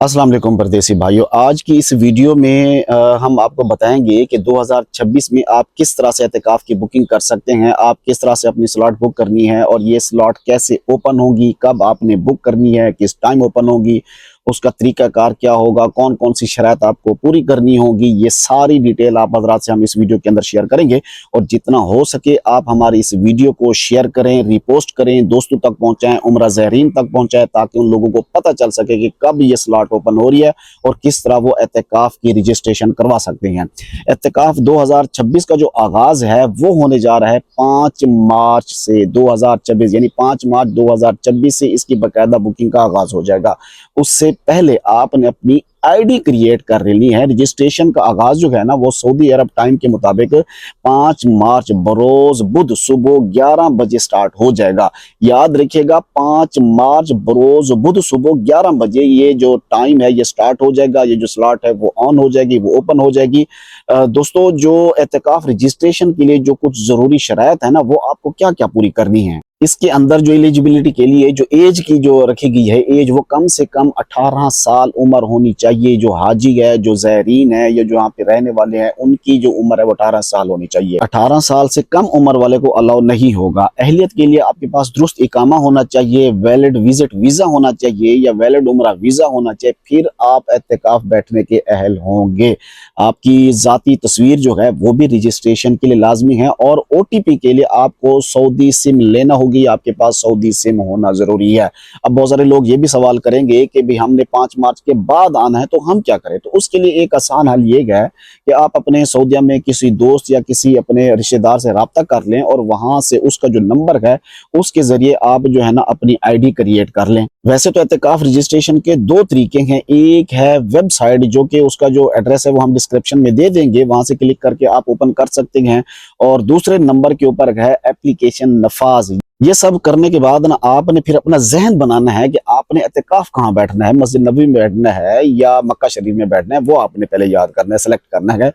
अस्सलाम वालेकुम परदेसी भाइयों। आज की इस वीडियो में हम आपको बताएंगे कि 2026 में आप किस तरह से एतिकाफ की बुकिंग कर सकते हैं, आप किस तरह से अपनी स्लॉट बुक करनी है और ये स्लॉट कैसे ओपन होगी, कब आपने बुक करनी है, किस टाइम ओपन होगी, उसका तरीकाकार क्या होगा, कौन कौन सी शर्त आपको पूरी करनी होगी। ये सारी डिटेल आप हजरात से हम इस वीडियो के अंदर शेयर करेंगे और जितना हो सके आप हमारी इस वीडियो को शेयर करें, रिपोस्ट करें, दोस्तों तक पहुंचाएं, उम्रा ज़ायरीन तक पहुंचाएं, ताकि उन लोगों को पता चल सके कि कब ये स्लॉट ओपन हो रही है और किस तरह वो एतिकाफ की रजिस्ट्रेशन करवा सकते हैं। एतिकाफ 2026 का जो आगाज है वो होने जा रहा है 5 मार्च से 2026, यानी 5 मार्च 2026 से इसकी बाकायदा बुकिंग का आगाज हो जाएगा। उससे पहले आपने अपनी आईडी क्रिएट कर लेनी है। रजिस्ट्रेशन का आगाज जो है ना वो सऊदी अरब टाइम के मुताबिक 5 मार्च बरोज बुध सुबह 11 बजे स्टार्ट हो जाएगा। याद रखिएगा 5 मार्च बरोज बुध सुबह 11 बजे ये जो टाइम है ये स्टार्ट हो जाएगा, ये जो स्लॉट है वो ऑन हो जाएगी, वो ओपन हो जाएगी। दोस्तों, जो एतिकाफ रजिस्ट्रेशन के लिए जो कुछ जरूरी शराइत है ना वो आपको क्या क्या पूरी करनी है। इसके अंदर जो एलिजिबिलिटी के लिए जो एज की जो रखी गई है, एज वो कम से कम 18 साल उम्र होनी चाहिए। जो हाजी है, जो ज़ायरीन है या जो यहाँ पे रहने वाले हैं, उनकी जो उम्र है वो 18 साल होनी चाहिए। 18 साल से कम उम्र वाले को अलाउ नहीं होगा। अहलियत के लिए आपके पास दुरुस्त इकामा होना चाहिए, वैलिड विजिट वीजा होना चाहिए या वैलिड उम्रा वीजा होना चाहिए, फिर आप एतिकाफ बैठने के अहल होंगे। आपकी जाती तस्वीर जो है वो भी रजिस्ट्रेशन के लिए लाजमी है और OTP के लिए आपको सऊदी सिम लेना होगी, आपके पास सऊदी सिम होना जरूरी है। अब बहुत सारे लोग ये भी सवाल करेंगे कि भी हमने 5 मार्च के बाद आना है तो हम क्या करें। तो उसके लिए एक आसान हल ये है कि आप अपने सऊदीया में किसी दोस्त या किसी अपने रिश्तेदार से राब्ता कर लें और वहां से उसका जो नंबर है उसके जरिए आप जो है ना अपनी आईडी क्रिएट कर लें। वैसे तो एतिकाफ रजिस्ट्रेशन के दो तरीके हैं। एक है वेबसाइट, जो कि उसका जो एड्रेस है वो हम डिस्क्रिप्शन में दे देंगे, वहां से क्लिक करके आप ओपन कर सकते हैं। और दूसरे नंबर के ऊपर है एप्लीकेशन नफाज। ये सब करने के बाद ना आपने फिर अपना जहन बनाना है कि आपने एतिकाफ कहाँ बैठना है, मस्जिद नबवी में बैठना है या मक्का शरीफ में बैठना है, वो आपने पहले याद करना है, सेलेक्ट करना है।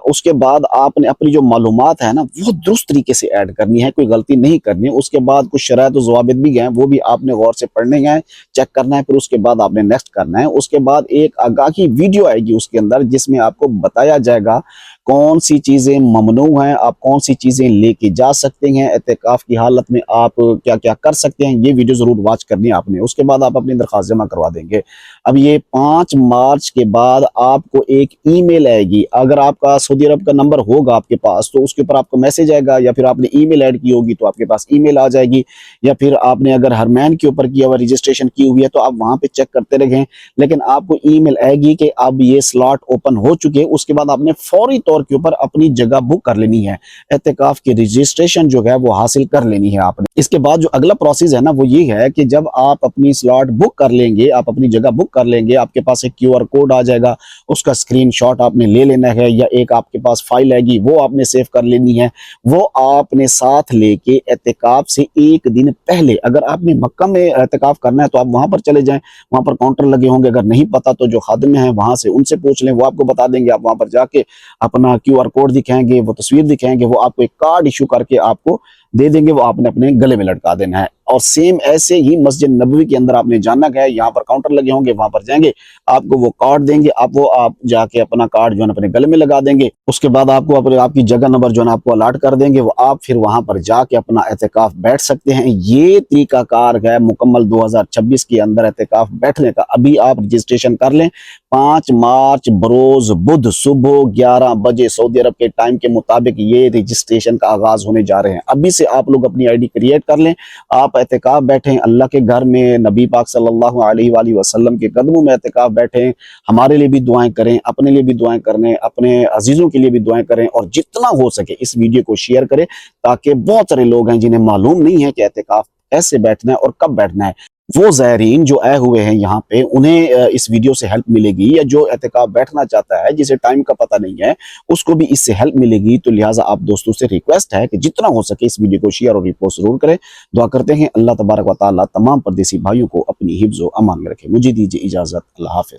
उसके बाद आपने अपनी जो मालूमात है ना वो दुरुस्त तरीके से ऐड करनी है, कोई गलती नहीं करनी है। उसके बाद कुछ शराइत और ज़वाबित भी हैं, वो भी आपने गौर से पढ़ने हैं, चेक करना है, फिर उसके बाद आपने नेक्स्ट करना है। उसके बाद एक आगाही वीडियो आएगी उसके अंदर जिसमें आपको बताया जाएगा कौन सी चीज़ें ममनू हैं, आप कौन सी चीज़ें लेके जा सकते हैं, एतिकाफ की हालत में आप क्या क्या कर सकते हैं। ये वीडियो ज़रूर वॉच करनी है आपने। उसके बाद आप अपनी दरख्वास्त जमा करवा देंगे। अब ये 5 मार्च के बाद आपको एक ईमेल आएगी। अगर आपका सऊदी अरब का नंबर होगा आपके पास तो उसके ऊपर आपको मैसेज आएगा, या फिर आपने ईमेल ऐड की होगी तो आपके पास ईमेल आ जाएगी, या फिर आपने अगर हरमैन के ऊपर किया हुआ रजिस्ट्रेशन की हुई है तो आप वहां पे चेक करते रहें, लेकिन आपको ईमेल आएगी कि अब ये स्लॉट ओपन हो चुके हैं। उसके बाद आपने फौरी तौर के ऊपर अपनी जगह बुक कर लेनी है, एतिकाफ की रजिस्ट्रेशन जो है वो हासिल कर लेनी है आपने। इसके बाद जो अगला प्रोसेस है ना वो ये है कि जब आप अपनी स्लॉट बुक कर लेंगे, आप अपनी जगह बुक कर लेंगे, आपके पास एक QR कोड आ जाएगा, उसका स्क्रीनशॉट आपने ले लेना है, या एक आपके पास फाइल आएगी वो आपने सेव कर लेनी है। वो आपने साथ लेके एतिकाफ से एक दिन पहले, अगर आपने मक्का में एतिकाफ करना है तो आप वहां पर चले जाएं, वहां पर काउंटर लगे होंगे। अगर नहीं पता तो जो खादिम हैं वहां से उनसे पूछ लें, वो आपको बता देंगे। आप वहां पर जाके अपना QR कोड दिखाएंगे, वो तस्वीर दिखाएंगे, वो आपको एक कार्ड इशू करके आपको दे देंगे, वो आपने अपने गले में लटका देना है। और सेम ऐसे ही मस्जिद नबवी के अंदर आपने जाना है, यहाँ पर काउंटर लगे होंगे, वहां पर जाएंगे, आपको वो कार्ड देंगे, आप जाके अपना कार्ड जो है अपने गले में लगा देंगे। उसके बाद आपको आपकी जगह नंबर जो है आपको अलॉट कर देंगे, वो आप फिर वहां पर जाके अपना एतिकाफ बैठ सकते हैं। ये तरीकाकार है मुकम्मल 2026 के अंदर एतिकाफ बैठने का। अभी आप रजिस्ट्रेशन कर लें। 5 मार्च बरोज बुध सुबह 11 बजे सऊदी अरब के टाइम के मुताबिक ये रजिस्ट्रेशन का आगाज होने जा रहे हैं। अभी से आप लोग अपनी आईडी क्रिएट कर लें, आप एतिकाफ बैठें अल्लाह के घर में, नबी पाक सल्लल्लाहु अलैहि वसल्लम के कदमों में एतिकाफ बैठें। हमारे लिए भी दुआएं करें, अपने लिए भी दुआएं करें, अपने अजीजों के लिए भी दुआएं करें, और जितना हो सके इस वीडियो को शेयर करें, ताकि बहुत सारे लोग हैं जिन्हें मालूम नहीं है कि एतिकाफ कैसे बैठना है और कब बैठना है। वो ज़ायरीन जो आए हुए हैं यहाँ पे उन्हें इस वीडियो से हेल्प मिलेगी, या जो एतिकाफ बैठना चाहता है जिसे टाइम का पता नहीं है उसको भी इससे हेल्प मिलेगी। तो लिहाजा आप दोस्तों से रिक्वेस्ट है कि जितना हो सके इस वीडियो को शेयर और रिपोस्ट जरूर करें। दुआ करते हैं अल्लाह तबारक व तआला तमाम परदेसी भाइयों को अपनी हिफ्ज़ व अमान में रखे। मुझे दीजिए इजाज़त। अल्लाह हाफ़िज़।